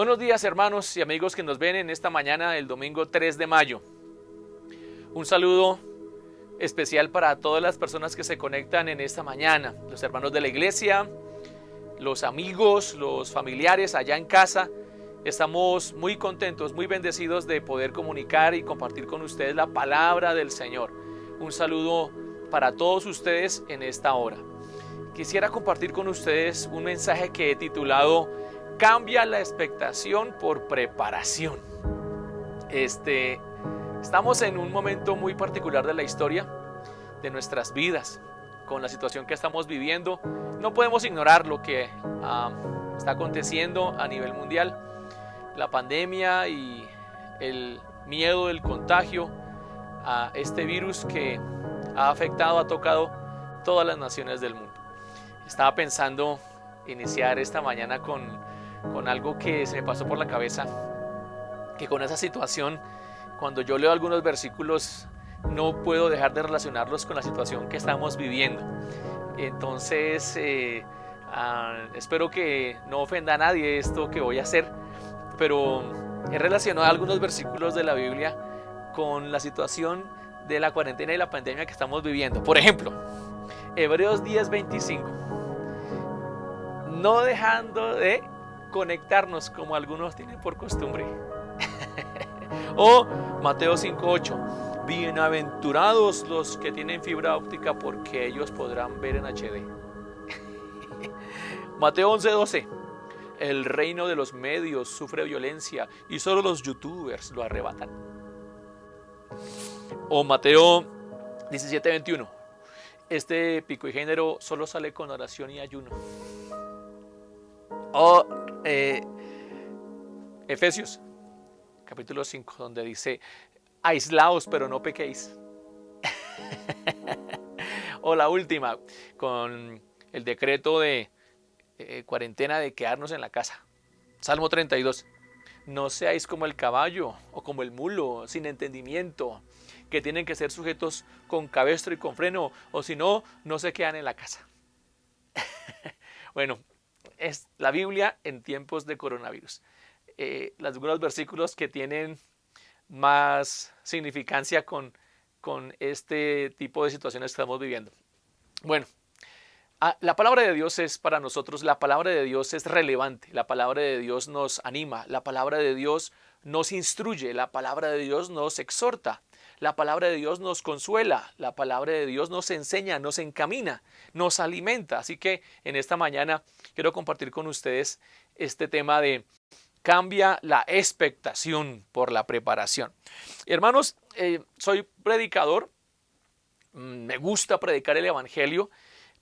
Buenos días, hermanos y amigos que nos ven en esta mañana del domingo 3 de mayo. Un saludo especial para todas las personas que se conectan en esta mañana, los hermanos de la iglesia, los amigos, los familiares allá en casa. Estamos muy contentos, muy bendecidos de poder comunicar y compartir con ustedes la palabra del Señor. Un saludo para todos ustedes en esta hora. Quisiera compartir con ustedes un mensaje que he titulado Cambia la expectación por preparación. Estamos en un momento muy particular de la historia de nuestras vidas, con la situación que estamos viviendo. No podemos ignorar lo que está aconteciendo a nivel mundial, la pandemia y el miedo del contagio a este virus que ha tocado todas las naciones del mundo. Estaba pensando iniciar esta mañana con algo que se me pasó por la cabeza, que con esa situación, cuando yo leo algunos versículos, no puedo dejar de relacionarlos con la situación que estamos viviendo. Entonces, espero que no ofenda a nadie esto que voy a hacer, pero he relacionado algunos versículos de la Biblia con la situación de la cuarentena y la pandemia que estamos viviendo. Por ejemplo, Hebreos 10:25, no dejando de conectarnos como algunos tienen por costumbre. O Mateo 5:8, bienaventurados los que tienen fibra óptica porque ellos podrán ver en HD. Mateo 11:12, el reino de los medios sufre violencia y solo los youtubers lo arrebatan. O Mateo 17:21, este pico y género solo sale con oración y ayuno. O Efesios capítulo 5, donde dice, aislaos pero no pequéis. O la última, con el decreto de cuarentena de quedarnos en la casa. Salmo 32, no seáis como el caballo o como el mulo, sin entendimiento, que tienen que ser sujetos con cabestro y con freno, o si no, no se quedan en la casa. Bueno, es la Biblia en tiempos de coronavirus. Algunos versículos que tienen más significancia con este tipo de situaciones que estamos viviendo. Bueno, la palabra de Dios es para nosotros, la palabra de Dios es relevante, la palabra de Dios nos anima, la palabra de Dios nos instruye, la palabra de Dios nos exhorta, la palabra de Dios nos consuela, la palabra de Dios nos enseña, nos encamina, nos alimenta. Así que en esta mañana quiero compartir con ustedes este tema de cambia la expectación por la preparación. Hermanos, soy predicador, me gusta predicar el evangelio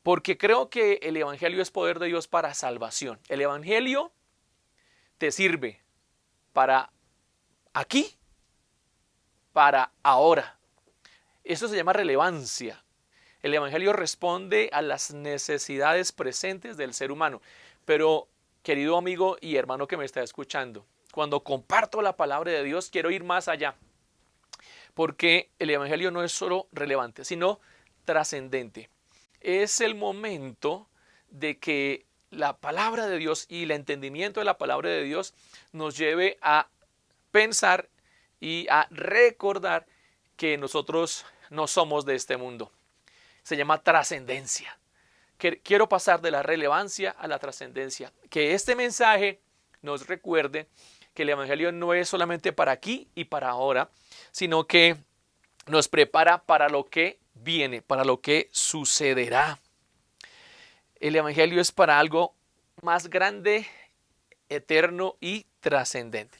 porque creo que el evangelio es poder de Dios para salvación. El evangelio te sirve para aquí, para ahora. Eso se llama relevancia. El evangelio responde a las necesidades presentes del ser humano. Pero, querido amigo y hermano que me está escuchando, cuando comparto la palabra de Dios, quiero ir más allá. Porque el evangelio no es solo relevante, sino trascendente. Es el momento de que la palabra de Dios y el entendimiento de la palabra de Dios nos lleve a pensar y a recordar que nosotros no somos de este mundo. Se llama trascendencia. Quiero pasar de la relevancia a la trascendencia. Que este mensaje nos recuerde que el evangelio no es solamente para aquí y para ahora, sino que nos prepara para lo que viene, para lo que sucederá. El evangelio es para algo más grande, eterno y trascendente.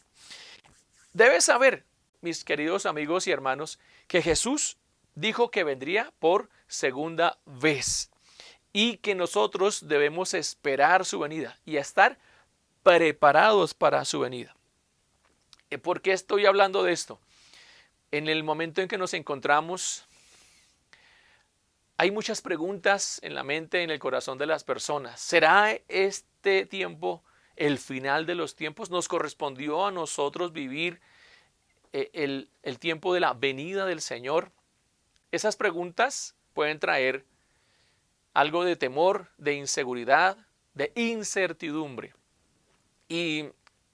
Debes saber, mis queridos amigos y hermanos, que Jesús dijo que vendría por segunda vez y que nosotros debemos esperar su venida y estar preparados para su venida. ¿Por qué estoy hablando de esto? En el momento en que nos encontramos, hay muchas preguntas en la mente, en el corazón de las personas. ¿Será este tiempo el final de los tiempos? ¿Nos correspondió a nosotros vivir el tiempo de la venida del Señor? Esas preguntas pueden traer algo de temor, de inseguridad, de incertidumbre. Y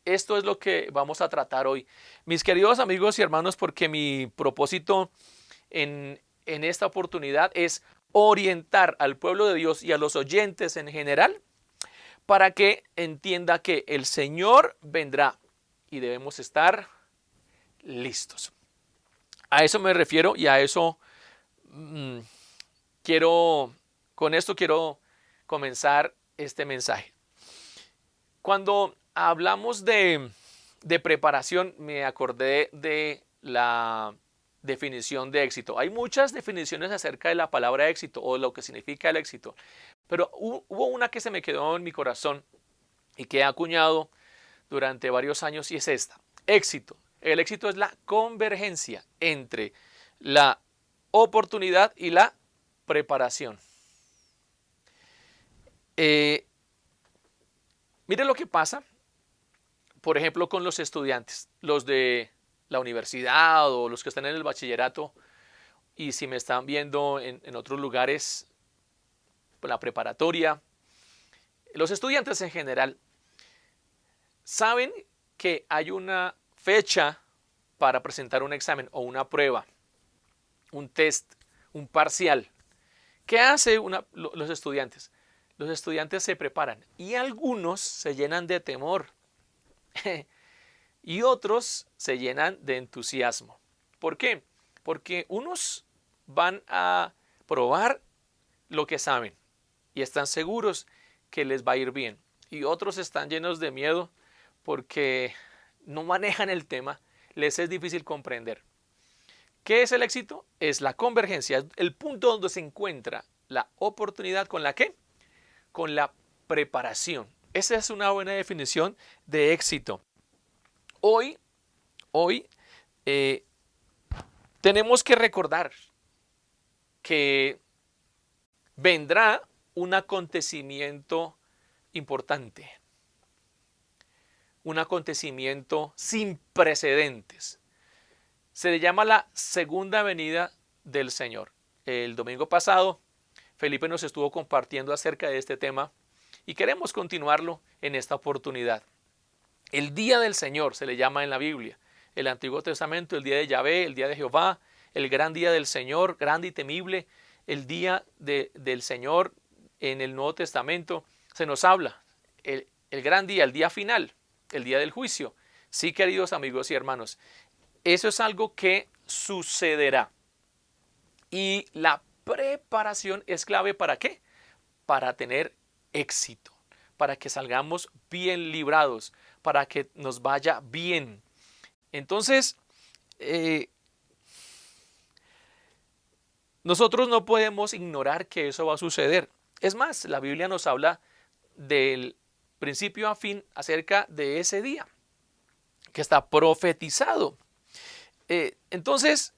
esto es lo que vamos a tratar hoy. Mis queridos amigos y hermanos, porque mi propósito en esta oportunidad es orientar al pueblo de Dios y a los oyentes en general para que entienda que el Señor vendrá y debemos estar listos. A eso me refiero y a eso con esto quiero comenzar este mensaje. Cuando hablamos de preparación, me acordé de la definición de éxito. Hay muchas definiciones acerca de la palabra éxito o lo que significa el éxito, pero hubo una que se me quedó en mi corazón y que he acuñado durante varios años y es esta. Éxito. El éxito es la convergencia entre la oportunidad y la preparación. Mire lo que pasa, por ejemplo, con los estudiantes, los de la universidad o los que están en el bachillerato, y si me están viendo en otros lugares, la preparatoria, los estudiantes en general, saben que hay una fecha para presentar un examen o una prueba, un test, un parcial. ¿Qué hace los estudiantes? Los estudiantes se preparan y algunos se llenan de temor y otros se llenan de entusiasmo. ¿Por qué? Porque unos van a probar lo que saben y están seguros que les va a ir bien y otros están llenos de miedo porque no manejan el tema, les es difícil comprender. ¿Qué es el éxito? Es la convergencia, es el punto donde se encuentra la oportunidad con la ¿qué? Con la preparación. Esa es una buena definición de éxito. Hoy tenemos que recordar que vendrá un acontecimiento importante, un acontecimiento sin precedentes. Se le llama la segunda venida del Señor. El domingo pasado, Felipe nos estuvo compartiendo acerca de este tema y queremos continuarlo en esta oportunidad. El día del Señor se le llama en la Biblia. El Antiguo Testamento, el día de Yahvé, el día de Jehová, el gran día del Señor, grande y temible. El día del Señor en el Nuevo Testamento se nos habla. El gran día, el día final, el día del juicio. Sí, queridos amigos y hermanos, eso es algo que sucederá. Y la preparación es clave ¿para qué? Para tener éxito, para que salgamos bien librados, para que nos vaya bien. Entonces, nosotros no podemos ignorar que eso va a suceder. Es más, la Biblia nos habla del principio a fin acerca de ese día, que está profetizado. Entonces,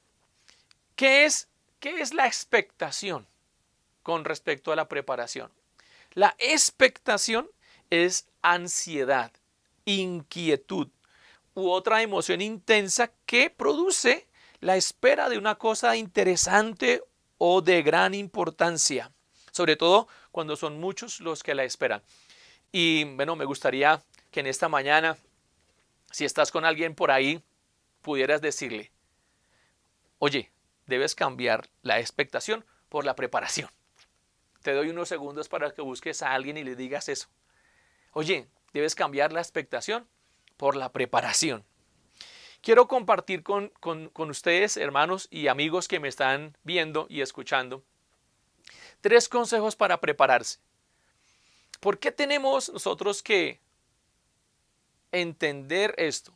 ¿qué es la expectación con respecto a la preparación? La expectación es ansiedad, inquietud u otra emoción intensa que produce la espera de una cosa interesante o de gran importancia, sobre todo cuando son muchos los que la esperan. Y bueno, me gustaría que en esta mañana, si estás con alguien por ahí, pudieras decirle, oye, debes cambiar la expectación por la preparación. Te doy unos segundos para que busques a alguien y le digas eso. Oye, debes cambiar la expectación por la preparación. Quiero compartir con ustedes, hermanos y amigos que me están viendo y escuchando, 3 consejos para prepararse. ¿Por qué tenemos nosotros que entender esto?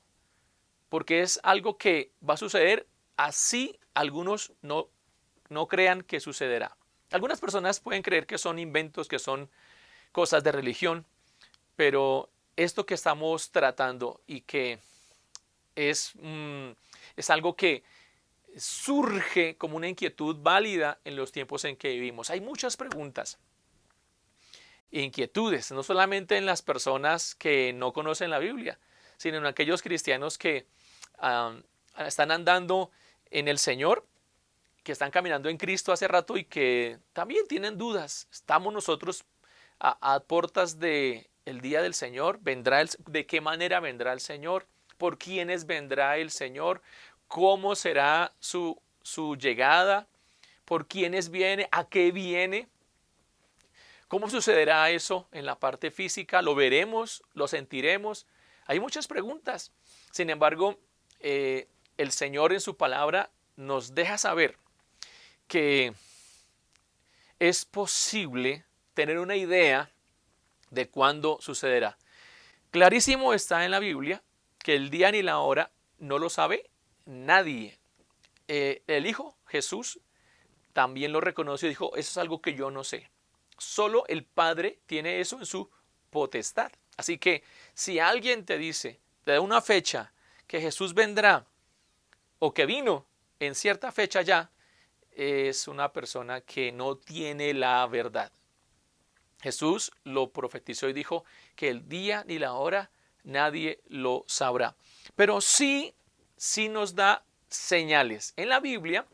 Porque es algo que va a suceder así algunos no crean que sucederá. Algunas personas pueden creer que son inventos, que son cosas de religión, pero esto que estamos tratando y que es algo que surge como una inquietud válida en los tiempos en que vivimos. Hay muchas preguntas e inquietudes, no solamente en las personas que no conocen la Biblia, sino en aquellos cristianos que están andando en el Señor, que están caminando en Cristo hace rato y que también tienen dudas. Estamos nosotros a puertas de el día del Señor, de qué manera vendrá el Señor, por quiénes vendrá el Señor, cómo será su llegada, por quiénes viene, a qué viene. ¿Cómo sucederá eso en la parte física? ¿Lo veremos? ¿Lo sentiremos? Hay muchas preguntas. Sin embargo, el Señor en su palabra nos deja saber que es posible tener una idea de cuándo sucederá. Clarísimo está en la Biblia que el día ni la hora no lo sabe nadie. El Hijo Jesús también lo reconoció y dijo, eso es algo que yo no sé. Solo el Padre tiene eso en su potestad. Así que si alguien te dice, te da una fecha que Jesús vendrá o que vino en cierta fecha ya, es una persona que no tiene la verdad. Jesús lo profetizó y dijo que el día ni la hora nadie lo sabrá. Pero sí nos da señales. En la Biblia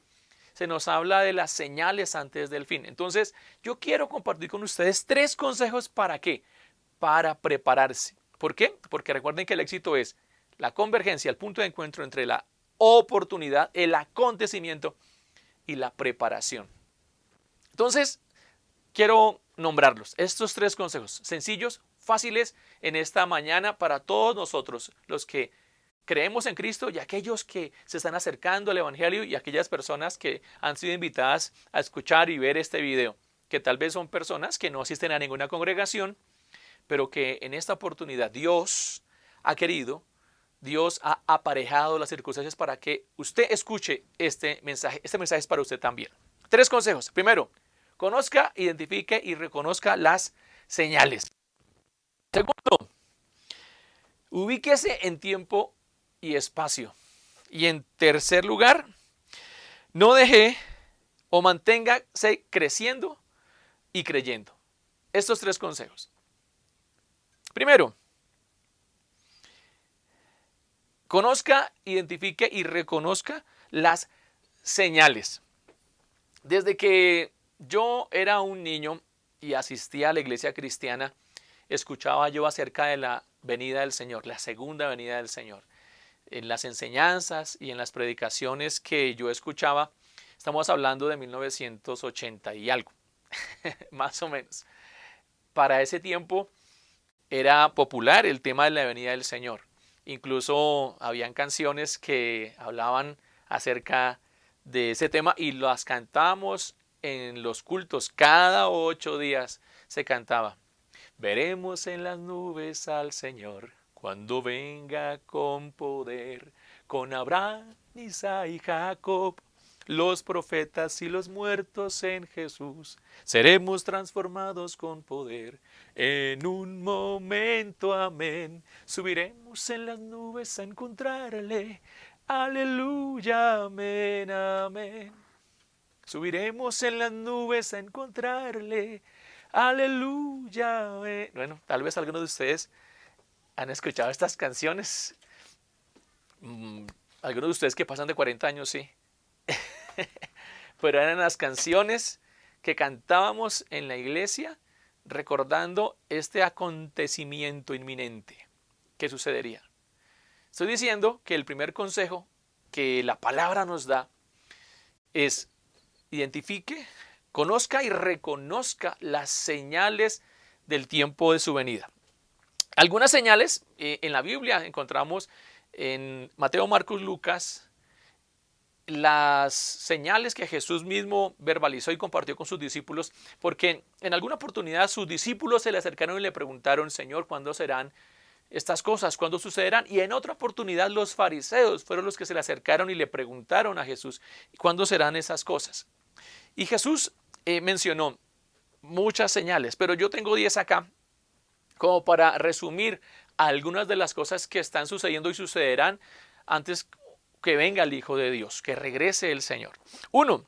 se nos habla de las señales antes del fin. Entonces, yo quiero compartir con ustedes 3 consejos. ¿Para qué? Para prepararse. ¿Por qué? Porque recuerden que el éxito es la convergencia, el punto de encuentro entre la oportunidad, el acontecimiento y la preparación. Entonces, quiero nombrarlos. Estos 3 consejos, sencillos, fáciles en esta mañana para todos nosotros, los que creemos en Cristo y aquellos que se están acercando al Evangelio y aquellas personas que han sido invitadas a escuchar y ver este video, que tal vez son personas que no asisten a ninguna congregación, pero que en esta oportunidad Dios ha querido, Dios ha aparejado las circunstancias para que usted escuche este mensaje. Este mensaje es para usted también. 3 consejos. Primero, conozca, identifique y reconozca las señales. Segundo, ubíquese en tiempo y espacio. Y en tercer lugar, no deje o manténgase creciendo y creyendo. Estos 3 consejos. Primero, conozca, identifique y reconozca las señales. Desde que yo era un niño y asistía a la iglesia cristiana, escuchaba yo acerca de la venida del Señor, la segunda venida del Señor. En las enseñanzas y en las predicaciones que yo escuchaba, estamos hablando de 1980 y algo, más o menos. Para ese tiempo era popular el tema de la venida del Señor. Incluso habían canciones que hablaban acerca de ese tema y las cantábamos en los cultos. Cada 8 días se cantaba. Veremos en las nubes al Señor cuando venga con poder, con Abraham, Isaac y Jacob, los profetas y los muertos en Jesús. Seremos transformados con poder en un momento, amén. Subiremos en las nubes a encontrarle. Aleluya, amén, amén. Subiremos en las nubes a encontrarle. Aleluya, amén. Bueno, tal vez algunos de ustedes han escuchado estas canciones. Algunos de ustedes que pasan de 40 años, sí. Pero eran las canciones que cantábamos en la iglesia recordando este acontecimiento inminente que sucedería. Estoy diciendo que el primer consejo que la palabra nos da es identifique, conozca y reconozca las señales del tiempo de su venida. Algunas señales en la Biblia encontramos en Mateo, Marcos, Lucas, las señales que Jesús mismo verbalizó y compartió con sus discípulos, porque en alguna oportunidad sus discípulos se le acercaron y le preguntaron, Señor, ¿cuándo serán estas cosas? ¿Cuándo sucederán? Y en otra oportunidad los fariseos fueron los que se le acercaron y le preguntaron a Jesús, ¿cuándo serán esas cosas? Y Jesús mencionó muchas señales, pero yo tengo 10 acá, como para resumir algunas de las cosas que están sucediendo y sucederán antes que venga el Hijo de Dios, que regrese el Señor. 1.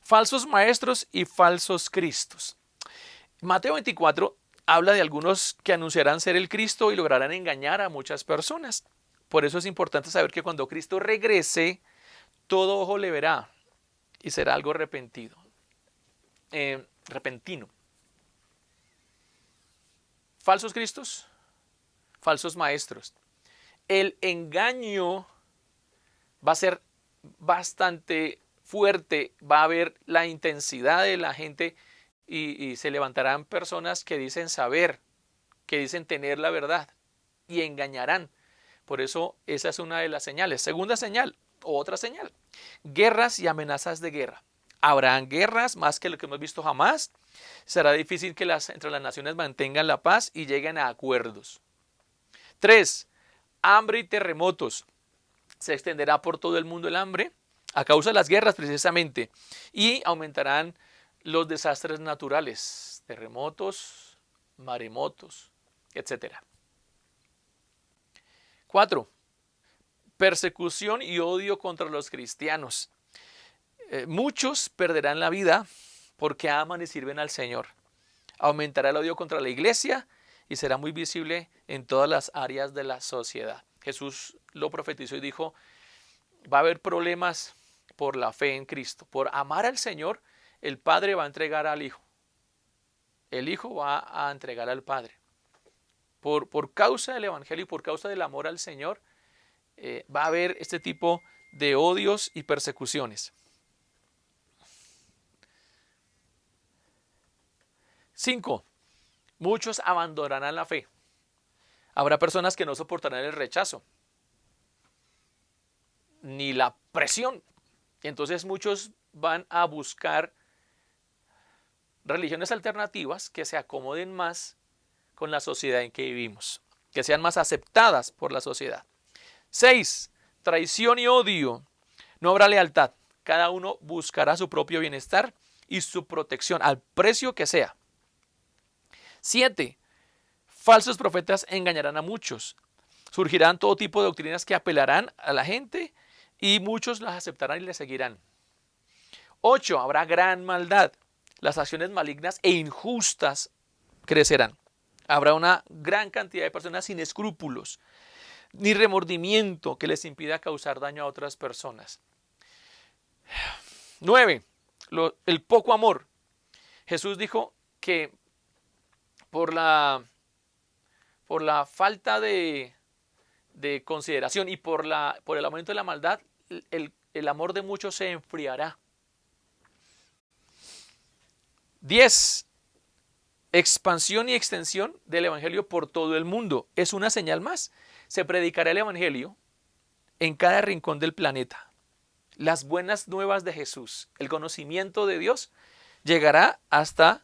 Falsos maestros y falsos cristos. Mateo 24 habla de algunos que anunciarán ser el Cristo y lograrán engañar a muchas personas. Por eso es importante saber que cuando Cristo regrese, todo ojo le verá y será algo repentino. falsos cristos, falsos maestros. El engaño va a ser bastante fuerte, va a haber la intensidad de la gente y se levantarán personas que dicen saber, que dicen tener la verdad y engañarán. Por eso esa es una de las señales. Segunda señal, otra señal, guerras y amenazas de guerra. Habrán guerras más que lo que hemos visto jamás. Será difícil que entre las naciones mantengan la paz y lleguen a acuerdos. 3. Hambre y terremotos. Se extenderá por todo el mundo el hambre a causa de las guerras precisamente y aumentarán los desastres naturales, terremotos, maremotos, etc. 4. Persecución y odio contra los cristianos. Muchos perderán la vida porque aman y sirven al Señor. Aumentará el odio contra la iglesia y será muy visible en todas las áreas de la sociedad. Jesús lo profetizó y dijo, va a haber problemas por la fe en Cristo. Por amar al Señor, el Padre va a entregar al Hijo. El Hijo va a entregar al Padre. Por causa del Evangelio y por causa del amor al Señor, va a haber este tipo de odios y persecuciones. 5. Muchos abandonarán la fe. Habrá personas que no soportarán el rechazo ni la presión. Y entonces muchos van a buscar religiones alternativas que se acomoden más con la sociedad en que vivimos, que sean más aceptadas por la sociedad. 6. Traición y odio. No habrá lealtad. Cada uno buscará su propio bienestar y su protección al precio que sea. 7. Falsos profetas engañarán a muchos. Surgirán todo tipo de doctrinas que apelarán a la gente y muchos las aceptarán y les seguirán. 8. Habrá gran maldad. Las acciones malignas e injustas crecerán. Habrá una gran cantidad de personas sin escrúpulos, ni remordimiento que les impida causar daño a otras personas. 9. El poco amor. Jesús dijo que por la falta de consideración y por el aumento de la maldad, el amor de muchos se enfriará. 10. Expansión y extensión del Evangelio por todo el mundo. Es una señal más. Se predicará el Evangelio en cada rincón del planeta. Las buenas nuevas de Jesús, el conocimiento de Dios, llegará hasta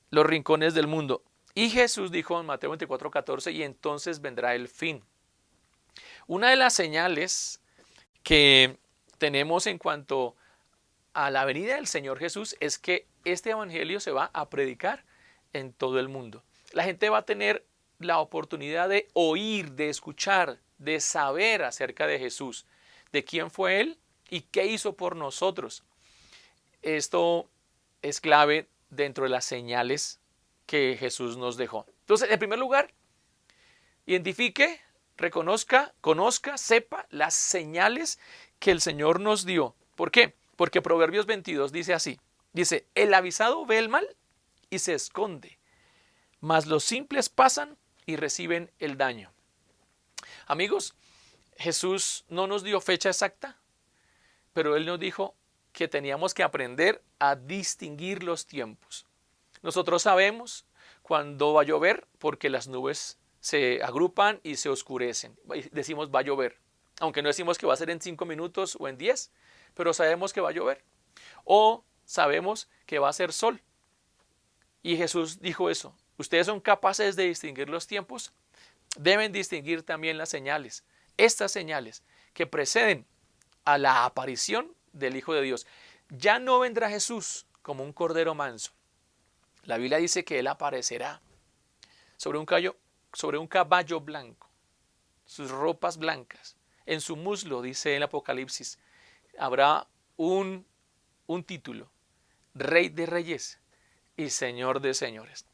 los rincones del mundo. Y Jesús dijo en Mateo 24:14, y entonces vendrá el fin. Una de las señales que tenemos en cuanto a la venida del Señor Jesús es que este evangelio se va a predicar en todo el mundo. La gente va a tener la oportunidad de oír, de escuchar, de saber acerca de Jesús, de quién fue Él y qué hizo por nosotros. Esto es clave dentro de las señales que Jesús nos dejó. Entonces, en primer lugar, identifique, reconozca, conozca, sepa las señales que el Señor nos dio. ¿Por qué? Porque Proverbios 22 dice así. Dice, el avisado ve el mal y se esconde, mas los simples pasan y reciben el daño. Amigos, Jesús no nos dio fecha exacta, pero Él nos dijo que teníamos que aprender a distinguir los tiempos. Nosotros sabemos cuándo va a llover porque las nubes se agrupan y se oscurecen. Decimos va a llover, aunque no decimos que va a ser en 5 minutos o en 10, pero sabemos que va a llover. O sabemos que va a ser sol. Y Jesús dijo eso. Ustedes son capaces de distinguir los tiempos. Deben distinguir también las señales. Estas señales que preceden a la aparición del Hijo de Dios. Ya no vendrá Jesús como un cordero manso. La Biblia dice que Él aparecerá sobre un caballo blanco, sus ropas blancas. En su muslo, dice el Apocalipsis, habrá un título, Rey de Reyes y Señor de Señores.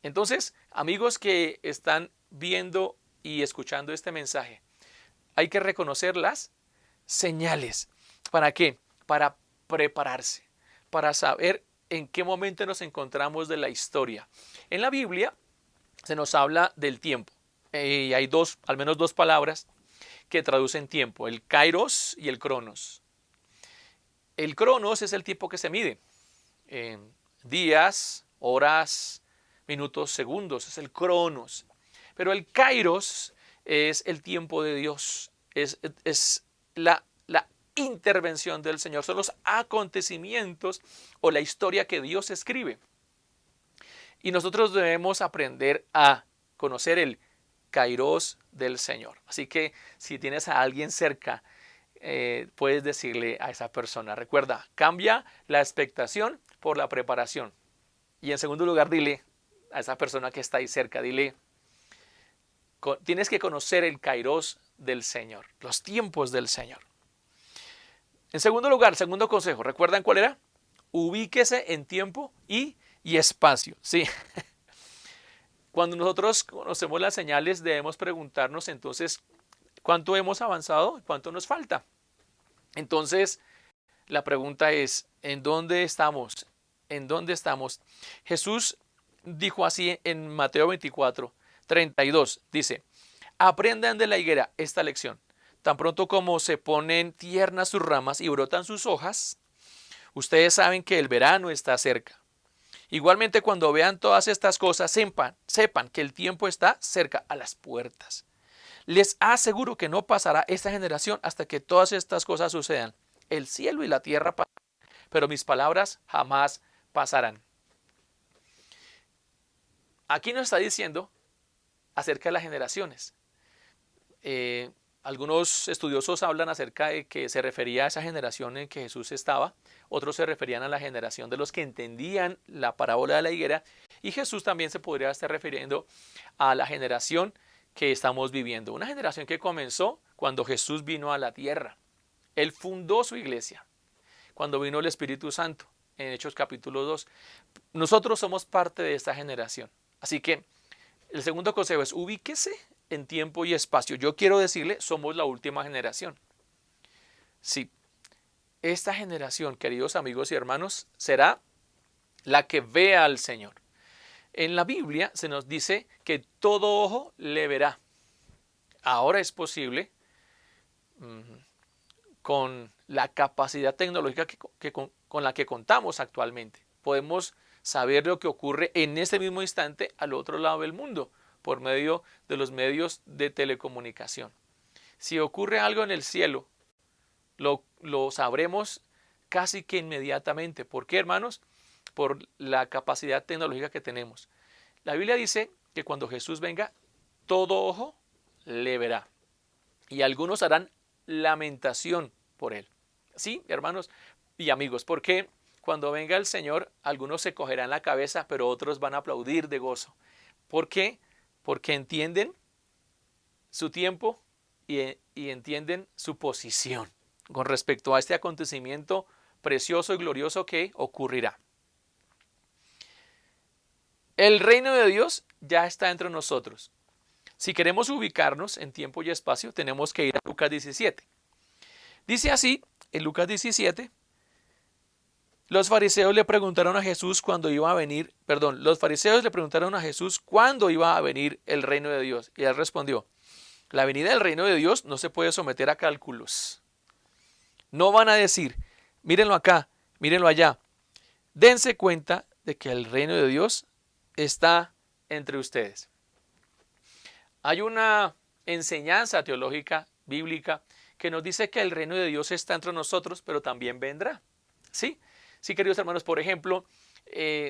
Entonces, amigos que están viendo y escuchando este mensaje, hay que reconocer las señales. ¿Para qué? Para prepararse, para saber en qué momento nos encontramos de la historia. En la Biblia se nos habla del tiempo. Y hay al menos dos palabras que traducen tiempo, el kairos y el cronos. El cronos es el tiempo que se mide en días, horas, minutos, segundos, es el cronos. Pero el kairos es el tiempo de Dios, es la intervención del Señor, son los acontecimientos o la historia que Dios escribe. Y nosotros debemos aprender a conocer el kairos del Señor. Así que si tienes a alguien cerca, puedes decirle a esa persona, recuerda, cambia la expectación por la preparación. Y en segundo lugar, dile a esa persona que está ahí cerca, dile, tienes que conocer el kairos del Señor, los tiempos del Señor. En segundo lugar, segundo consejo, ¿recuerdan cuál era? Ubíquese en tiempo y espacio. Sí. Cuando nosotros conocemos las señales, debemos preguntarnos entonces cuánto hemos avanzado, cuánto nos falta. Entonces, la pregunta es, ¿en dónde estamos? ¿En dónde estamos? Jesús dijo así en Mateo 24, 32, dice, aprendan de la higuera esta lección. Tan pronto como se ponen tiernas sus ramas y brotan sus hojas, ustedes saben que el verano está cerca. Igualmente, cuando vean todas estas cosas, sepan que el tiempo está cerca a las puertas. Les aseguro que no pasará esta generación hasta que todas estas cosas sucedan. El cielo y la tierra pasarán, pero mis palabras jamás pasarán. Aquí nos está diciendo acerca de las generaciones. Algunos estudiosos hablan acerca de que se refería a esa generación en que Jesús estaba, otros se referían a la generación de los que entendían la parábola de la higuera, y Jesús también se podría estar refiriendo a la generación que estamos viviendo, una generación que comenzó cuando Jesús vino a la tierra. Él fundó su iglesia cuando vino el Espíritu Santo en Hechos capítulo 2. Nosotros somos parte de esta generación, así que el segundo consejo es ubíquese en tiempo y espacio. Yo quiero decirle, somos la última generación. Sí, esta generación, queridos amigos y hermanos, será la que vea al Señor. En la Biblia se nos dice que todo ojo le verá. Ahora es posible, con la capacidad tecnológica con la que contamos actualmente, podemos saber lo que ocurre en este mismo instante al otro lado del mundo, por medio de los medios de telecomunicación. Si ocurre algo en el cielo, lo sabremos casi que inmediatamente. ¿Por qué, hermanos? Por la capacidad tecnológica que tenemos. La Biblia dice que cuando Jesús venga, todo ojo le verá. Y algunos harán lamentación por él. Sí, hermanos y amigos, porque cuando venga el Señor, algunos se cogerán la cabeza, pero otros van a aplaudir de gozo. ¿Por qué? Porque entienden su tiempo y entienden su posición con respecto a este acontecimiento precioso y glorioso que ocurrirá. El reino de Dios ya está entre nosotros. Si queremos ubicarnos en tiempo y espacio, tenemos que ir a Lucas 17. Dice así, en Lucas 17, los fariseos le preguntaron a Jesús los fariseos le preguntaron a Jesús cuándo iba a venir el reino de Dios. Y él respondió, la venida del reino de Dios no se puede someter a cálculos. No van a decir, mírenlo acá, mírenlo allá. Dense cuenta de que el reino de Dios está entre ustedes. Hay una enseñanza teológica, bíblica, que nos dice que el reino de Dios está entre nosotros, pero también vendrá. ¿Sí? Sí, queridos hermanos, por ejemplo,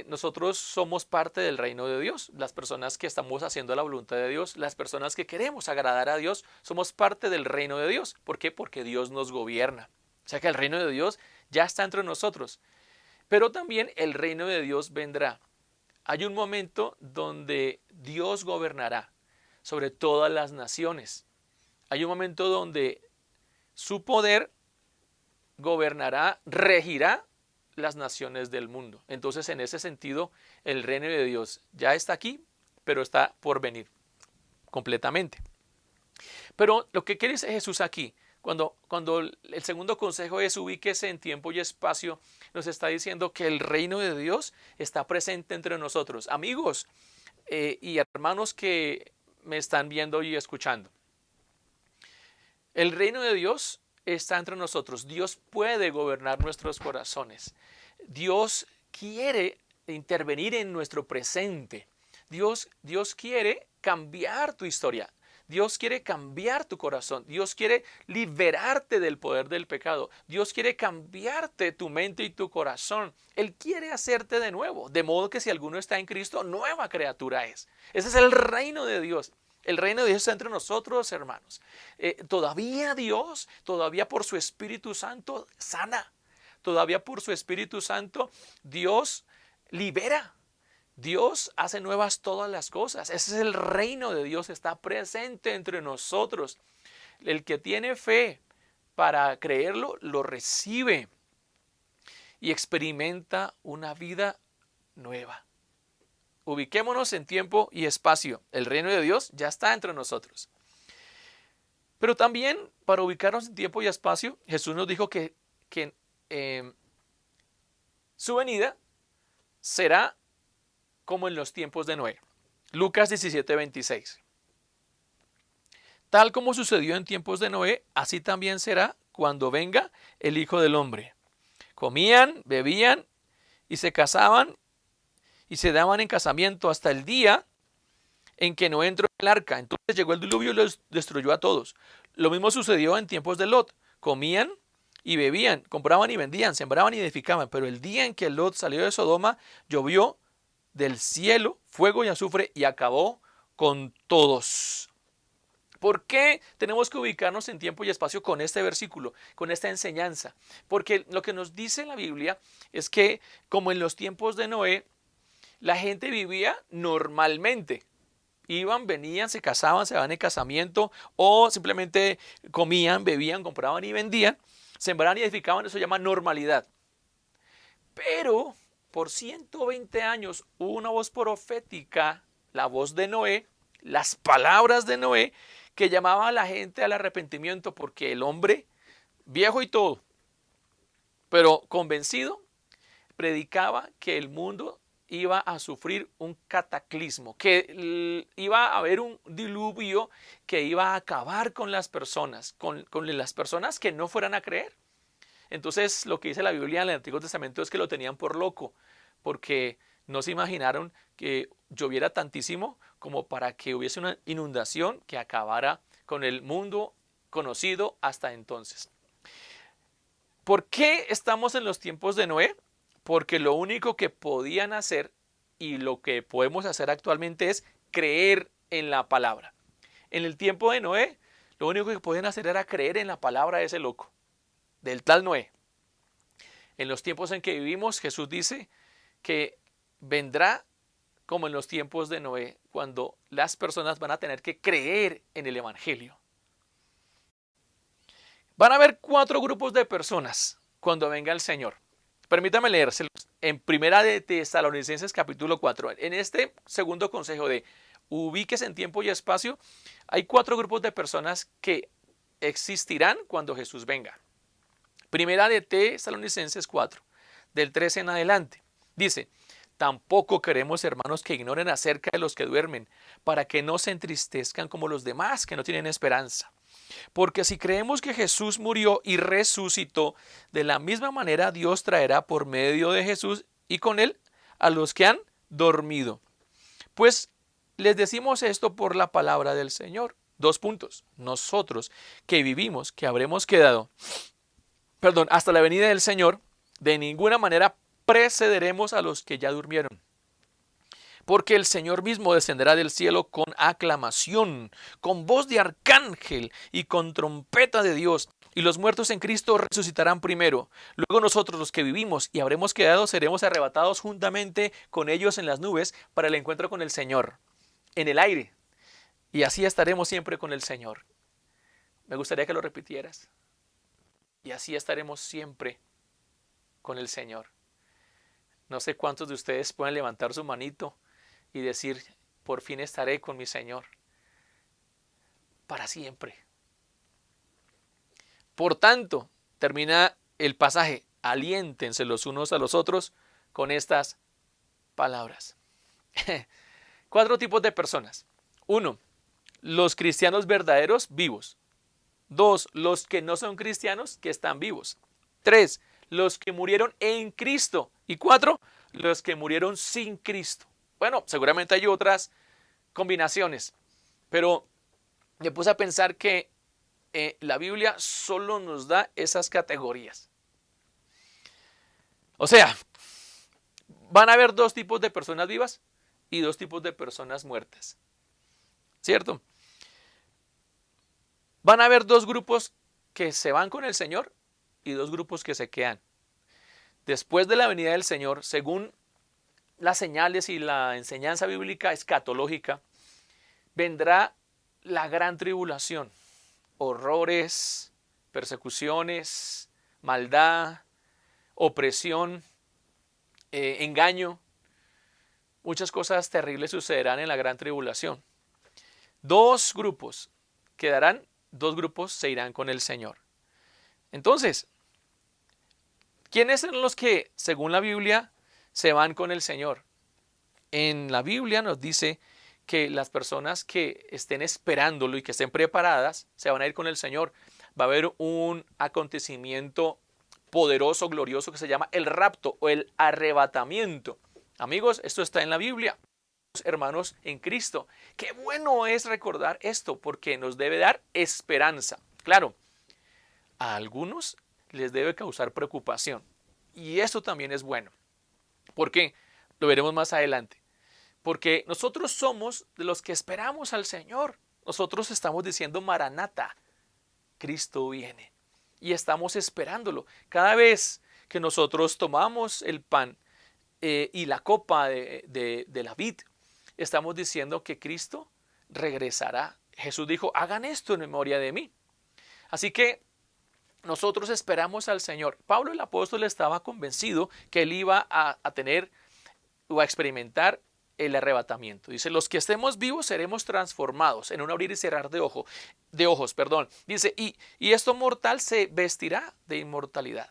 nosotros somos parte del reino de Dios. Las personas que estamos haciendo la voluntad de Dios, las personas que queremos agradar a Dios, somos parte del reino de Dios. ¿Por qué? Porque Dios nos gobierna. O sea que el reino de Dios ya está entre nosotros. Pero también el reino de Dios vendrá. Hay un momento donde Dios gobernará sobre todas las naciones. Hay un momento donde su poder gobernará, regirá las naciones del mundo. Entonces, en ese sentido, el reino de Dios ya está aquí, pero está por venir completamente. Pero lo que quiere decir Jesús aquí, cuando el segundo consejo es ubíquese en tiempo y espacio, nos está diciendo que el reino de Dios está presente entre nosotros. Amigos, y hermanos que me están viendo y escuchando. El reino de Dios está entre nosotros. Dios puede gobernar nuestros corazones. Dios quiere intervenir en nuestro presente. Dios quiere cambiar tu historia. Dios quiere cambiar tu corazón. Dios quiere liberarte del poder del pecado. Dios quiere cambiarte tu mente y tu corazón. Él quiere hacerte de nuevo. De modo que si alguno está en Cristo, nueva criatura es. Ese es el reino de Dios. El reino de Dios está entre nosotros, hermanos. Todavía Dios, todavía por su Espíritu Santo, sana. Todavía por su Espíritu Santo, Dios libera. Dios hace nuevas todas las cosas. Ese es el reino de Dios, está presente entre nosotros. El que tiene fe para creerlo, lo recibe y experimenta una vida nueva. Ubiquémonos en tiempo y espacio. El reino de Dios ya está entre nosotros. Pero también para ubicarnos en tiempo y espacio, Jesús nos dijo que su venida será como en los tiempos de Noé. Lucas 17:26. Tal como sucedió en tiempos de Noé, así también será cuando venga el Hijo del Hombre. Comían, bebían y se casaban y se daban en casamiento hasta el día en que Noé entró en el arca. Entonces llegó el diluvio y los destruyó a todos. Lo mismo sucedió en tiempos de Lot. Comían y bebían, compraban y vendían, sembraban y edificaban. Pero el día en que Lot salió de Sodoma, llovió del cielo fuego y azufre y acabó con todos. ¿Por qué tenemos que ubicarnos en tiempo y espacio con este versículo, con esta enseñanza? Porque lo que nos dice la Biblia es que, como en los tiempos de Noé, la gente vivía normalmente. Iban, venían, se casaban, se daban en casamiento o simplemente comían, bebían, compraban y vendían, sembraban y edificaban. Eso se llama normalidad. Pero por 120 años hubo una voz profética, la voz de Noé, las palabras de Noé, que llamaba a la gente al arrepentimiento porque el hombre, viejo y todo, pero convencido, predicaba que el mundo iba a sufrir un cataclismo, que iba a haber un diluvio que iba a acabar con las personas, con las personas que no fueran a creer. Entonces lo que dice la Biblia en el Antiguo Testamento es que lo tenían por loco, porque no se imaginaron que lloviera tantísimo como para que hubiese una inundación que acabara con el mundo conocido hasta entonces. ¿Por qué estamos en los tiempos de Noé? Porque lo único que podían hacer y lo que podemos hacer actualmente es creer en la palabra. En el tiempo de Noé, lo único que podían hacer era creer en la palabra de ese loco, del tal Noé. En los tiempos en que vivimos, Jesús dice que vendrá como en los tiempos de Noé, cuando las personas van a tener que creer en el Evangelio. Van a haber 4 grupos de personas cuando venga el Señor. Permítame leérselos en Primera de Tesalonicenses capítulo 4. En este segundo consejo de ubíquese en tiempo y espacio, hay 4 grupos de personas que existirán cuando Jesús venga. Primera de Tesalonicenses 4, del 13 en adelante. Dice: tampoco queremos, hermanos, que ignoren acerca de los que duermen, para que no se entristezcan como los demás que no tienen esperanza. Porque si creemos que Jesús murió y resucitó, de la misma manera Dios traerá por medio de Jesús y con él a los que han dormido. Pues les decimos esto por la palabra del Señor. 2 puntos. Nosotros que vivimos, que habremos quedado, hasta la venida del Señor, de ninguna manera precederemos a los que ya durmieron. Porque el Señor mismo descenderá del cielo con aclamación, con voz de arcángel y con trompeta de Dios. Y los muertos en Cristo resucitarán primero. Luego nosotros, los que vivimos y habremos quedado, seremos arrebatados juntamente con ellos en las nubes para el encuentro con el Señor, en el aire. Y así estaremos siempre con el Señor. Me gustaría que lo repitieras. Y así estaremos siempre con el Señor. No sé cuántos de ustedes pueden levantar su manito y decir: por fin estaré con mi Señor para siempre. Por tanto, termina el pasaje: aliéntense los unos a los otros con estas palabras. 4 tipos de personas. 1, los cristianos verdaderos vivos. 2, los que no son cristianos que están vivos. 3, los que murieron en Cristo. Y 4, los que murieron sin Cristo. Bueno, seguramente hay otras combinaciones, pero me puse a pensar que la Biblia solo nos da esas categorías. O sea, van a haber 2 tipos de personas vivas y 2 tipos de personas muertas. ¿Cierto? Van a haber 2 grupos que se van con el Señor y 2 grupos que se quedan. Después de la venida del Señor, según las señales y la enseñanza bíblica escatológica, vendrá la gran tribulación, horrores, persecuciones, maldad, opresión, engaño. Muchas cosas terribles sucederán en la gran tribulación. 2 grupos quedarán, 2 grupos se irán con el Señor. Entonces, ¿quiénes son los que, según la Biblia, se van con el Señor? En la Biblia nos dice que las personas que estén esperándolo y que estén preparadas se van a ir con el Señor. Va a haber un acontecimiento poderoso, glorioso, que se llama el rapto o el arrebatamiento. Amigos, esto está en la Biblia. Hermanos en Cristo, qué bueno es recordar esto porque nos debe dar esperanza. Claro, a algunos les debe causar preocupación y esto también es bueno. ¿Por qué? Lo veremos más adelante. Porque nosotros somos de los que esperamos al Señor. Nosotros estamos diciendo Maranata, Cristo viene. Y estamos esperándolo. Cada vez que nosotros tomamos el pan y la copa de la vid, estamos diciendo que Cristo regresará. Jesús dijo, hagan esto en memoria de mí. Así que nosotros esperamos al Señor. Pablo el apóstol estaba convencido que él iba a tener o a experimentar el arrebatamiento. Dice, los que estemos vivos seremos transformados en un abrir y cerrar de ojos. Dice, y esto mortal se vestirá de inmortalidad.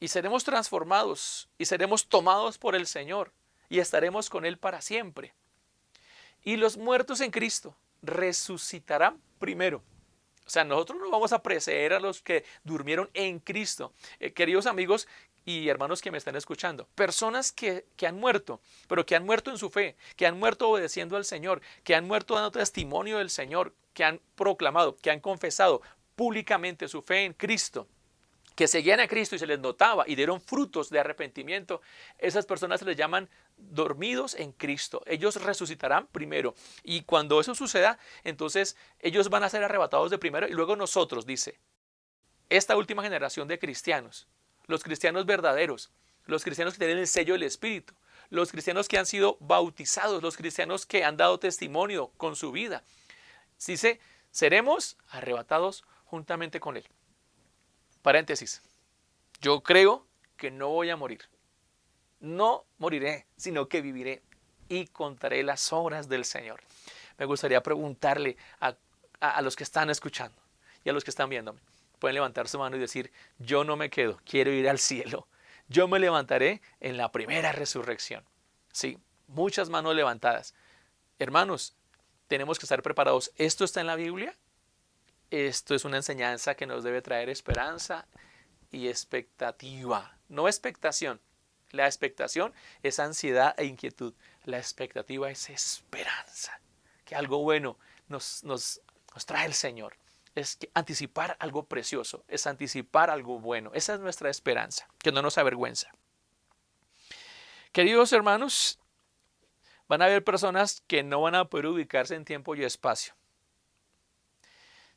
Y seremos transformados y seremos tomados por el Señor y estaremos con Él para siempre. Y los muertos en Cristo resucitarán primero. O sea, nosotros no vamos a preceder a los que durmieron en Cristo. Queridos amigos y hermanos que me están escuchando, personas que han muerto, pero que han muerto en su fe, que han muerto obedeciendo al Señor, que han muerto dando testimonio del Señor, que han proclamado, que han confesado públicamente su fe en Cristo, que seguían a Cristo y se les notaba y dieron frutos de arrepentimiento. Esas personas se les llaman dormidos en Cristo. Ellos resucitarán primero y cuando eso suceda, entonces ellos van a ser arrebatados de primero y luego nosotros, dice, esta última generación de cristianos, los cristianos verdaderos, los cristianos que tienen el sello del Espíritu, los cristianos que han sido bautizados, los cristianos que han dado testimonio con su vida, dice, seremos arrebatados juntamente con Él. Paréntesis, yo creo que no voy a morir. No moriré, sino que viviré y contaré las obras del Señor. Me gustaría preguntarle a los que están escuchando y a los que están viéndome. Pueden levantar su mano y decir, yo no me quedo, quiero ir al cielo. Yo me levantaré en la primera resurrección. Sí, muchas manos levantadas. Hermanos, tenemos que estar preparados. ¿Esto está en la Biblia? Esto es una enseñanza que nos debe traer esperanza y expectativa. No expectación. La expectación es ansiedad e inquietud. La expectativa es esperanza. Que algo bueno nos trae el Señor. Es que anticipar algo precioso. Es anticipar algo bueno. Esa es nuestra esperanza. Que no nos avergüenza. Queridos hermanos, van a haber personas que no van a poder ubicarse en tiempo y espacio.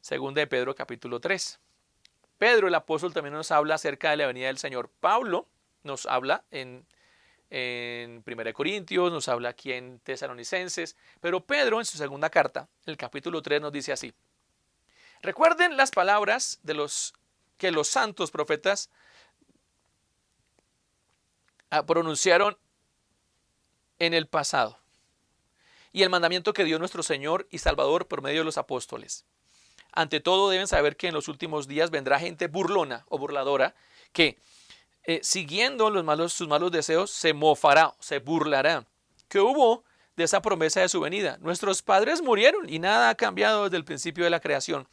Segunda de Pedro capítulo 3. Pedro el apóstol también nos habla acerca de la venida del Señor. Pablo nos habla en 1 Corintios, nos habla aquí en Tesalonicenses, pero Pedro en su segunda carta, el capítulo 3 nos dice así. Recuerden las palabras que los santos profetas pronunciaron en el pasado y el mandamiento que dio nuestro Señor y Salvador por medio de los apóstoles. Ante todo deben saber que en los últimos días vendrá gente burlona o burladora que siguiendo sus malos deseos se mofará, se burlará ¿Qué hubo de esa promesa de su venida? Nuestros padres murieron y nada ha cambiado desde el principio de la creación.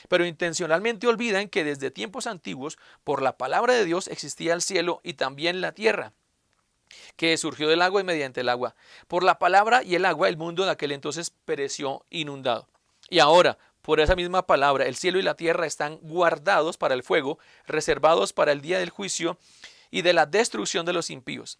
Pero intencionalmente olvidan que desde tiempos antiguos, por la palabra de Dios, existía el cielo y también la tierra, que surgió del agua y mediante el agua. Por la palabra y el agua, el mundo de aquel entonces pereció inundado. Y ahora, por esa misma palabra, el cielo y la tierra están guardados para el fuego, reservados para el día del juicio y de la destrucción de los impíos.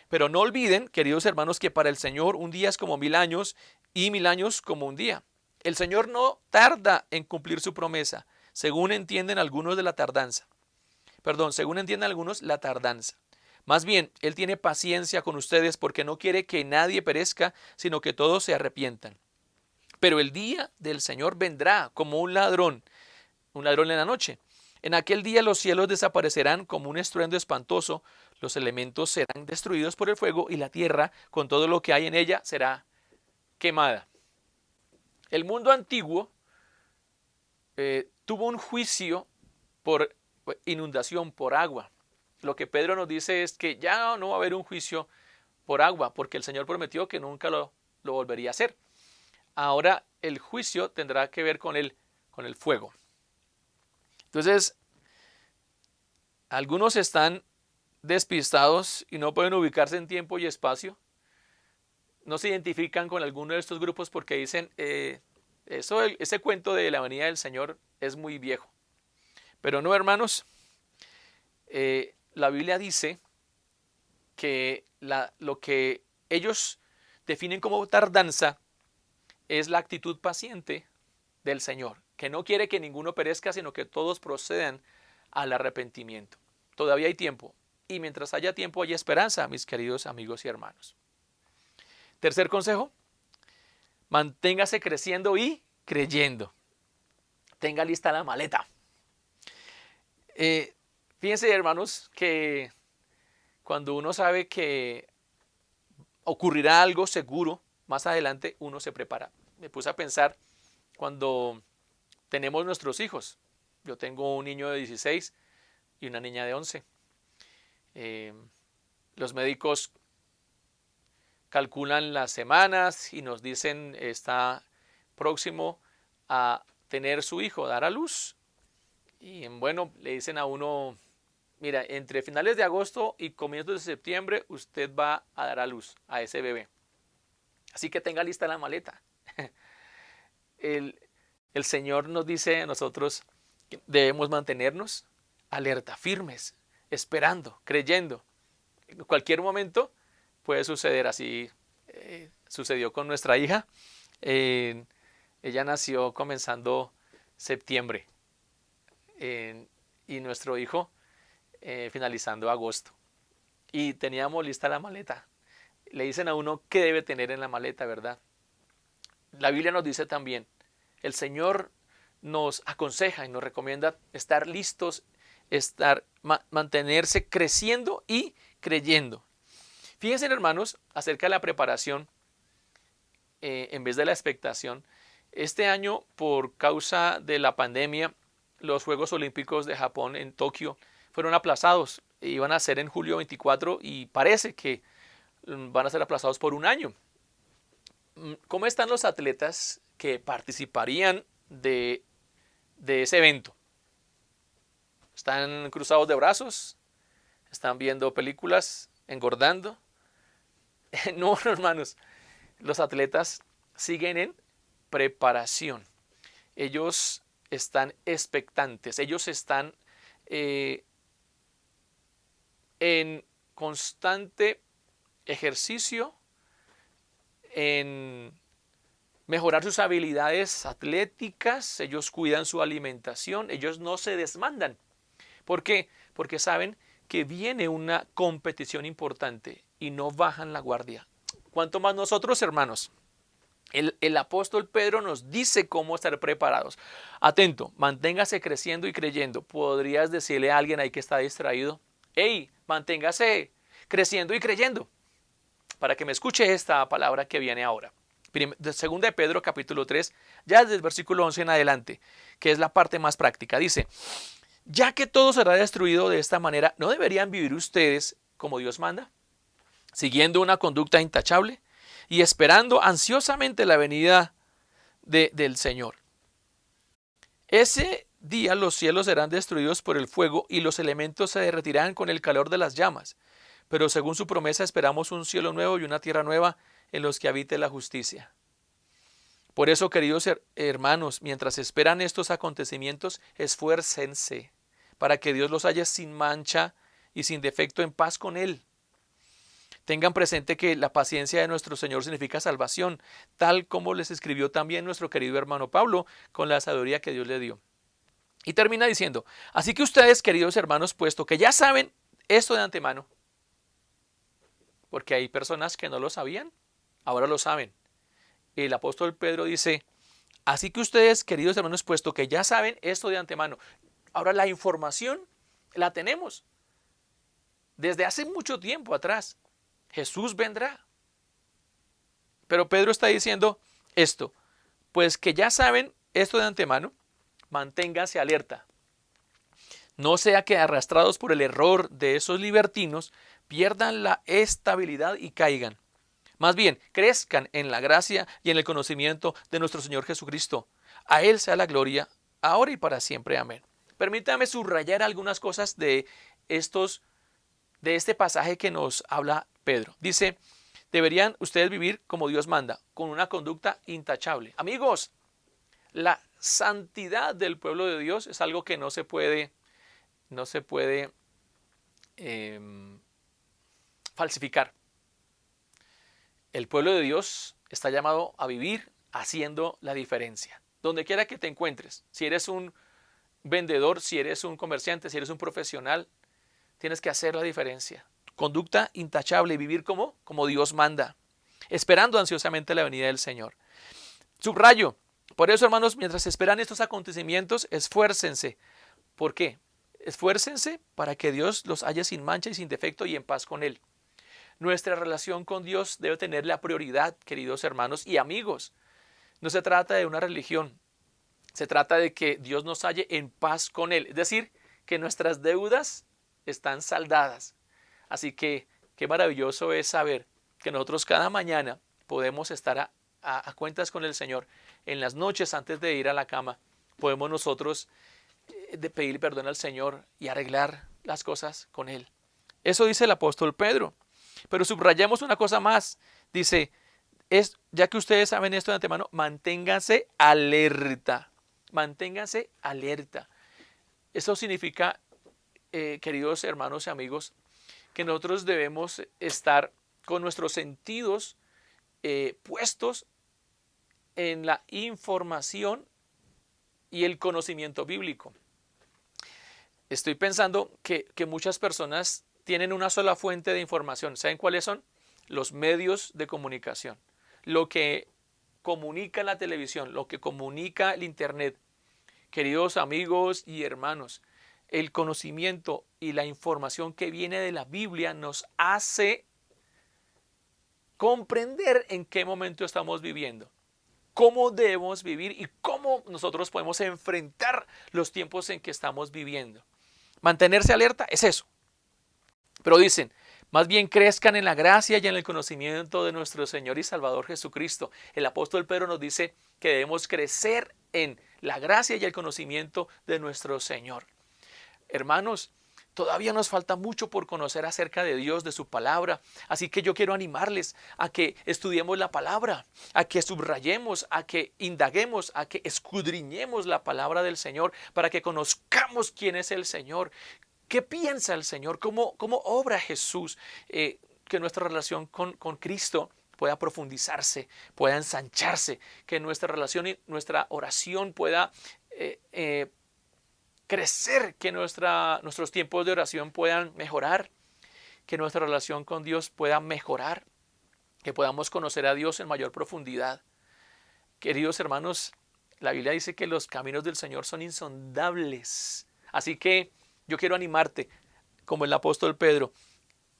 Pero no olviden, queridos hermanos, que para el Señor un día es como 1000 años y 1000 años como un día. El Señor no tarda en cumplir su promesa, según entienden algunos de la tardanza. Según entienden algunos, la tardanza. Más bien, Él tiene paciencia con ustedes porque no quiere que nadie perezca, sino que todos se arrepientan. Pero el día del Señor vendrá como un ladrón en la noche. En aquel día los cielos desaparecerán como un estruendo espantoso, los elementos serán destruidos por el fuego y la tierra, con todo lo que hay en ella, será quemada. El mundo antiguo tuvo un juicio por inundación, por agua. Lo que Pedro nos dice es que ya no va a haber un juicio por agua, porque el Señor prometió que nunca lo volvería a hacer. Ahora el juicio tendrá que ver con el fuego. Entonces, algunos están despistados y no pueden ubicarse en tiempo y espacio. No se identifican con alguno de estos grupos porque dicen, ese cuento de la venida del Señor es muy viejo. Pero no, hermanos, la Biblia dice que lo que ellos definen como tardanza es la actitud paciente del Señor, que no quiere que ninguno perezca, sino que todos procedan al arrepentimiento. Todavía hay tiempo, y mientras haya tiempo hay esperanza, mis queridos amigos y hermanos. Tercer consejo, manténgase creciendo y creyendo. Tenga lista la maleta. Fíjense, hermanos, que cuando uno sabe que ocurrirá algo seguro, más adelante uno se prepara. Me puse a pensar cuando tenemos nuestros hijos. Yo tengo un niño de 16 y una niña de 11. Los médicos calculan las semanas y nos dicen está próximo a tener su hijo, dar a luz. Y bueno, le dicen a uno, mira, entre finales de agosto y comienzos de septiembre usted va a dar a luz a ese bebé. Así que tenga lista la maleta. El Señor nos dice a nosotros que debemos mantenernos alerta, firmes, esperando, creyendo. En cualquier momento puede suceder así. Sucedió con nuestra hija. Ella nació comenzando septiembre y nuestro hijo finalizando agosto. Y teníamos lista la maleta. Le dicen a uno qué debe tener en la maleta, ¿verdad? La Biblia nos dice también, el Señor nos aconseja y nos recomienda estar listos, mantenerse creciendo y creyendo. Fíjense, hermanos, acerca de la preparación en vez de la expectación. Este año, por causa de la pandemia, los Juegos Olímpicos de Japón en Tokio fueron aplazados. Iban a ser en julio 24 y parece que van a ser aplazados por un año. ¿Cómo están los atletas que participarían de ese evento? ¿Están cruzados de brazos? ¿Están viendo películas? ¿Engordando? No, hermanos. Los atletas siguen en preparación. Ellos están expectantes. Ellos están en constante ejercicio, en mejorar sus habilidades atléticas. Ellos cuidan su alimentación. Ellos no se desmandan. ¿Por qué? Porque saben que viene una competición importante y no bajan la guardia. ¿Cuánto más nosotros, hermanos? El apóstol Pedro nos dice cómo estar preparados. Atento, manténgase creciendo y creyendo. ¿Podrías decirle a alguien ahí que está distraído? ¡Hey! Manténgase creciendo y creyendo. Para que me escuche esta palabra que viene ahora. Segunda de Pedro, capítulo 3, ya desde el versículo 11 en adelante, que es la parte más práctica. Dice, ya que todo será destruido de esta manera, ¿no deberían vivir ustedes como Dios manda? Siguiendo una conducta intachable, y esperando ansiosamente la venida del Señor. Ese día los cielos serán destruidos por el fuego y los elementos se derretirán con el calor de las llamas. Pero según su promesa esperamos un cielo nuevo y una tierra nueva en los que habite la justicia. Por eso, queridos hermanos, mientras esperan estos acontecimientos, esfuércense para que Dios los haya sin mancha y sin defecto en paz con Él. Tengan presente que la paciencia de nuestro Señor significa salvación, tal como les escribió también nuestro querido hermano Pablo con la sabiduría que Dios le dio. Y termina diciendo, así que ustedes, queridos hermanos, puesto que ya saben esto de antemano, porque hay personas que no lo sabían, ahora lo saben. El apóstol Pedro dice, así que ustedes, queridos hermanos, puesto que ya saben esto de antemano, ahora la información la tenemos desde hace mucho tiempo atrás. Jesús vendrá. Pero Pedro está diciendo esto, pues que ya saben esto de antemano, manténganse alerta. No sea que arrastrados por el error de esos libertinos, pierdan la estabilidad y caigan. Más bien, crezcan en la gracia y en el conocimiento de nuestro Señor Jesucristo. A Él sea la gloria, ahora y para siempre. Amén. Permítame subrayar algunas cosas de este pasaje que nos habla Pedro. Dice, deberían ustedes vivir como Dios manda, con una conducta intachable. Amigos, la santidad del pueblo de Dios es algo que no se puede falsificar. El pueblo de Dios está llamado a vivir haciendo la diferencia. Donde quiera que te encuentres, si eres un vendedor, si eres un comerciante, si eres un profesional, tienes que hacer la diferencia. Conducta intachable, vivir como Dios manda, esperando ansiosamente la venida del Señor. Subrayo, por eso, hermanos, mientras esperan estos acontecimientos, esfuércense. ¿Por qué? Esfuércense para que Dios los haya sin mancha y sin defecto y en paz con Él. Nuestra relación con Dios debe tener la prioridad, queridos hermanos y amigos. No se trata de una religión, se trata de que Dios nos halle en paz con Él. Es decir, que nuestras deudas están saldadas. Así que qué maravilloso es saber que nosotros cada mañana podemos estar a cuentas con el Señor. En las noches antes de ir a la cama podemos nosotros pedir perdón al Señor y arreglar las cosas con Él. Eso dice el apóstol Pedro. Pero subrayamos una cosa más. Dice, ya que ustedes saben esto de antemano, manténganse alerta. Manténganse alerta. Eso significa, queridos hermanos y amigos, que nosotros debemos estar con nuestros sentidos puestos en la información y el conocimiento bíblico. Estoy pensando que muchas personas tienen una sola fuente de información. ¿Saben cuáles son? Los medios de comunicación. Lo que comunica la televisión, lo que comunica el internet. Queridos amigos y hermanos, el conocimiento y la información que viene de la Biblia nos hace comprender en qué momento estamos viviendo, cómo debemos vivir y cómo nosotros podemos enfrentar los tiempos en que estamos viviendo. Mantenerse alerta es eso. Pero dicen, más bien crezcan en la gracia y en el conocimiento de nuestro Señor y Salvador Jesucristo. El apóstol Pedro nos dice que debemos crecer en la gracia y el conocimiento de nuestro Señor. Hermanos, todavía nos falta mucho por conocer acerca de Dios, de su palabra. Así que yo quiero animarles a que estudiemos la palabra, a que subrayemos, a que indaguemos, a que escudriñemos la palabra del Señor para que conozcamos quién es el Señor. ¿Qué piensa el Señor? ¿Cómo obra Jesús? Que nuestra relación con Cristo pueda profundizarse, pueda ensancharse, que nuestra relación y nuestra oración pueda crecer, que nuestros tiempos de oración puedan mejorar, que nuestra relación con Dios pueda mejorar, que podamos conocer a Dios en mayor profundidad. Queridos hermanos, la Biblia dice que los caminos del Señor son insondables. Así que yo quiero animarte, como el apóstol Pedro,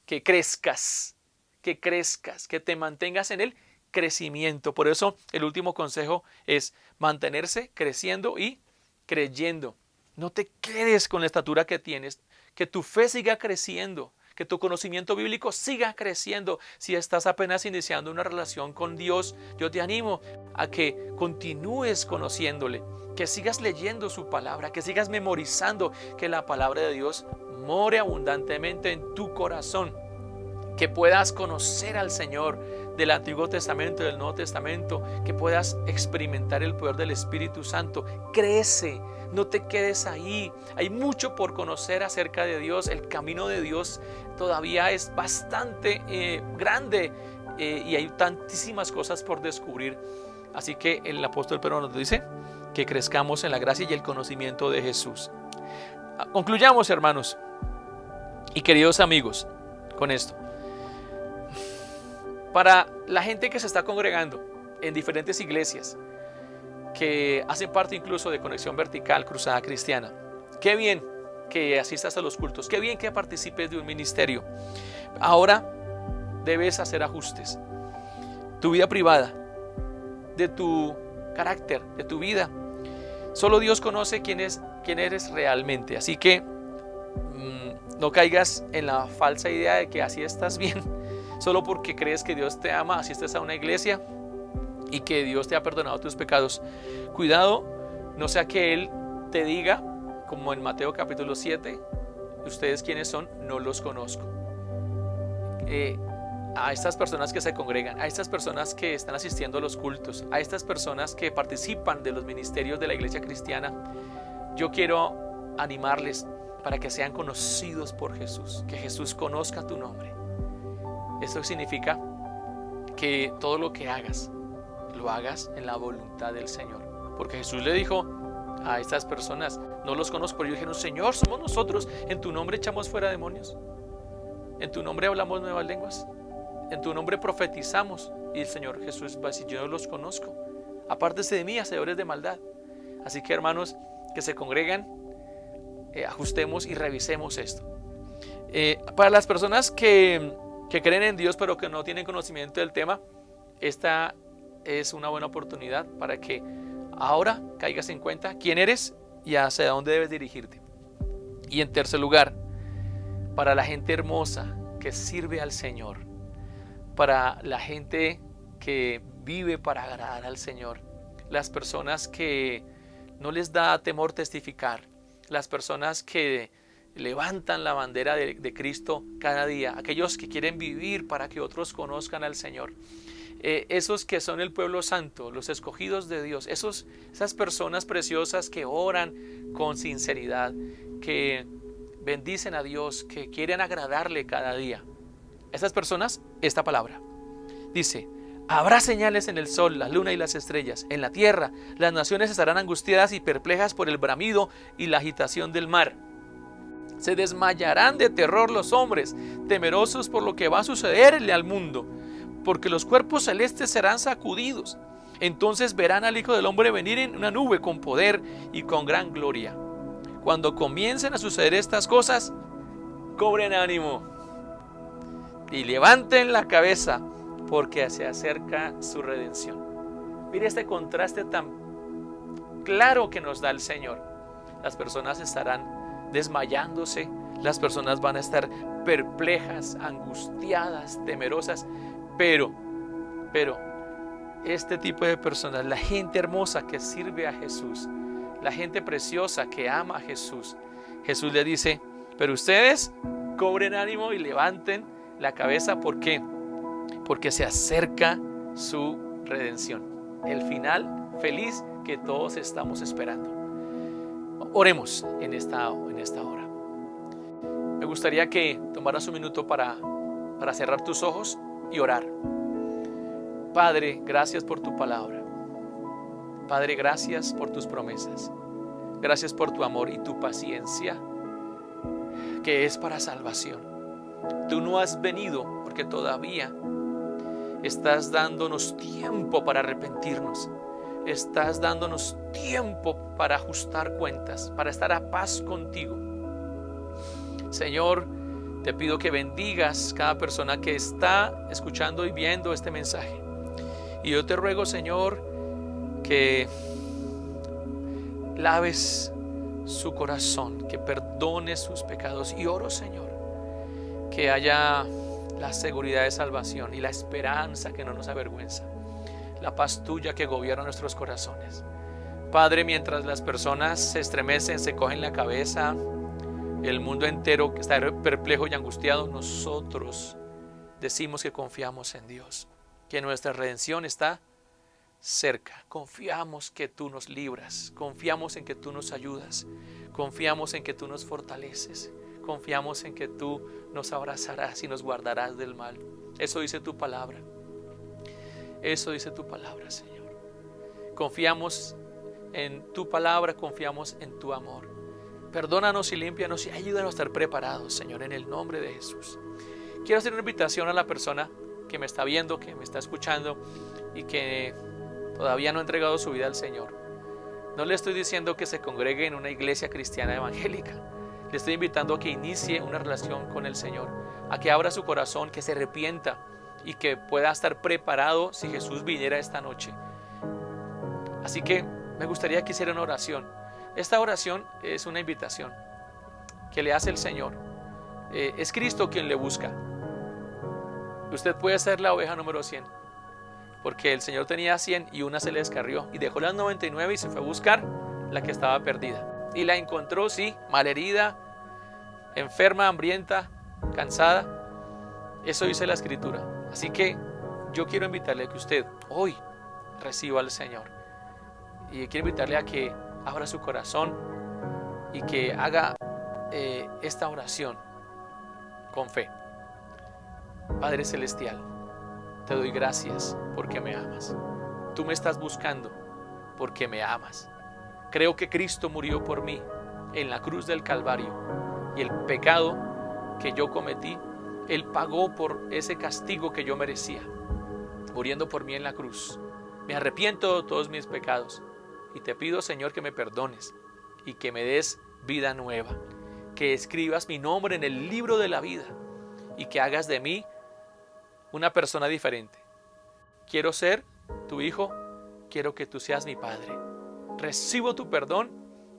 que crezcas, que te mantengas en el crecimiento. Por eso el último consejo es mantenerse creciendo y creyendo. No te quedes con la estatura que tienes, que tu fe siga creciendo, que tu conocimiento bíblico siga creciendo. Si estás apenas iniciando una relación con Dios, yo te animo a que continúes conociéndole, que sigas leyendo su palabra, que sigas memorizando, que la palabra de Dios more abundantemente en tu corazón, que puedas conocer al Señor del Antiguo Testamento y del Nuevo Testamento, que puedas experimentar el poder del Espíritu Santo. Crece, no te quedes ahí. Hay mucho por conocer acerca de Dios. El camino de Dios todavía es bastante grande y hay tantísimas cosas por descubrir. Así que el apóstol Pedro nos dice que crezcamos en la gracia y el conocimiento de Jesús. Concluyamos, hermanos y queridos amigos, con esto. Para la gente que se está congregando en diferentes iglesias, que hacen parte incluso de Conexión Vertical Cruzada Cristiana, qué bien que asistas a los cultos, qué bien que participes de un ministerio. Ahora debes hacer ajustes. Tu vida privada, de tu carácter, de tu vida. Solo Dios conoce quién eres realmente. Así que no caigas en la falsa idea de que así estás bien, solo porque crees que Dios te ama, asistes a una iglesia y que Dios te ha perdonado tus pecados. Cuidado, no sea que Él te diga, como en Mateo capítulo 7, ustedes quiénes son, no los conozco. A estas personas que se congregan, a estas personas que están asistiendo a los cultos, a estas personas que participan de los ministerios de la iglesia cristiana, yo quiero animarles para que sean conocidos por Jesús, que Jesús conozca tu nombre. Esto significa que todo lo que hagas, lo hagas en la voluntad del Señor, porque Jesús le dijo a estas personas, no los conozco, pero ellos dijeron, Señor, somos nosotros, en tu nombre echamos fuera demonios, en tu nombre hablamos nuevas lenguas, en tu nombre profetizamos. Y el Señor Jesús va a decir, yo no los conozco, apártese de mí, hacedores de maldad. Así que, hermanos que se congregan, ajustemos y revisemos esto. Para las personas que creen en Dios pero que no tienen conocimiento del tema, esta es una buena oportunidad para que ahora caigas en cuenta quién eres y hacia dónde debes dirigirte. Y en tercer lugar, para la gente hermosa que sirve al Señor, para la gente que vive para agradar al Señor, las personas que no les da temor testificar, las personas que levantan la bandera de Cristo cada día, aquellos que quieren vivir para que otros conozcan al Señor, esos que son el pueblo santo, los escogidos de Dios, esas personas preciosas que oran con sinceridad, que bendicen a Dios, que quieren agradarle cada día. Esas personas, esta palabra dice, habrá señales en el sol, la luna y las estrellas, en la tierra las naciones estarán angustiadas y perplejas por el bramido y la agitación del mar. Se desmayarán de terror los hombres, temerosos por lo que va a sucederle al mundo, porque los cuerpos celestes serán sacudidos. Entonces verán al Hijo del Hombre venir en una nube con poder y con gran gloria. Cuando comiencen a suceder estas cosas, cobren ánimo y levanten la cabeza, porque se acerca su redención. Mire este contraste tan claro que nos da el Señor. Las personas estarán desmayándose, las personas van a estar perplejas, angustiadas, temerosas, pero este tipo de personas, la gente hermosa que sirve a Jesús, la gente preciosa que ama a Jesús, Jesús le dice, pero ustedes cobren ánimo y levanten la cabeza. ¿Por qué? Porque se acerca su redención, el final feliz que todos estamos esperando. Oremos en esta hora. Me gustaría que tomaras un minuto para cerrar tus ojos y orar. Padre, gracias por tu palabra. Padre, gracias por tus promesas. Gracias por tu amor y tu paciencia, que es para salvación. Tú no has venido porque todavía estás dándonos tiempo para arrepentirnos. Estás dándonos tiempo para ajustar cuentas, para estar a paz contigo. Señor, te pido que bendigas cada persona que está escuchando y viendo este mensaje. Y yo te ruego, Señor, que laves su corazón, que perdones sus pecados. Y oro, Señor, que haya la seguridad de salvación y la esperanza que no nos avergüenza, la paz tuya que gobierna nuestros corazones. Padre, mientras las personas se estremecen, se cogen la cabeza, el mundo entero está perplejo y angustiado, nosotros decimos que confiamos en Dios, que nuestra redención está cerca. Confiamos que tú nos libras, confiamos en que tú nos ayudas, confiamos en que tú nos fortaleces, confiamos en que tú nos abrazarás y nos guardarás del mal. Eso dice tu palabra. Eso dice tu palabra, Señor. Confiamos en tu palabra, confiamos en tu amor. Perdónanos y límpianos y ayúdanos a estar preparados, Señor, en el nombre de Jesús. Quiero hacer una invitación a la persona que me está viendo, que me está escuchando y que todavía no ha entregado su vida al Señor. No le estoy diciendo que se congregue en una iglesia cristiana evangélica. Le estoy invitando a que inicie una relación con el Señor, a que abra su corazón, que se arrepienta y que pueda estar preparado si Jesús viniera esta noche. Así que me gustaría que hiciera una oración. Esta oración es una invitación que le hace el Señor. Es Cristo quien le busca. Usted puede ser la oveja número 100, porque el Señor tenía 100 y una se le descarrió y dejó las 99 y se fue a buscar la que estaba perdida. Y la encontró, sí, malherida, enferma, hambrienta, cansada. Eso dice la Escritura. Así que yo quiero invitarle a que usted hoy reciba al Señor. Y quiero invitarle a que abra su corazón y que haga esta oración con fe. Padre Celestial, te doy gracias porque me amas. Tú me estás buscando porque me amas. Creo que Cristo murió por mí en la cruz del Calvario y el pecado que yo cometí, Él pagó por ese castigo que yo merecía, muriendo por mí en la cruz. Me arrepiento de todos mis pecados y te pido, Señor, que me perdones y que me des vida nueva, que escribas mi nombre en el libro de la vida y que hagas de mí una persona diferente. Quiero ser tu hijo, quiero que tú seas mi Padre. Recibo tu perdón,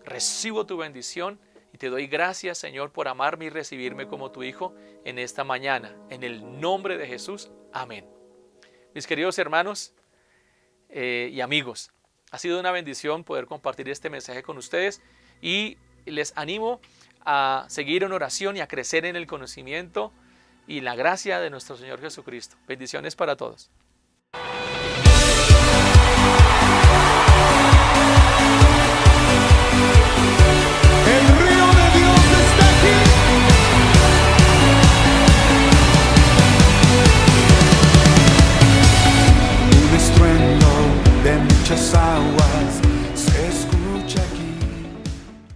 recibo tu bendición y te doy gracias, Señor, por amarme y recibirme como tu hijo en esta mañana. En el nombre de Jesús, amén. Mis queridos hermanos y amigos, ha sido una bendición poder compartir este mensaje con ustedes y les animo a seguir en oración y a crecer en el conocimiento y la gracia de nuestro Señor Jesucristo. Bendiciones para todos. El río de Dios está aquí. Un estruendo de muchas aguas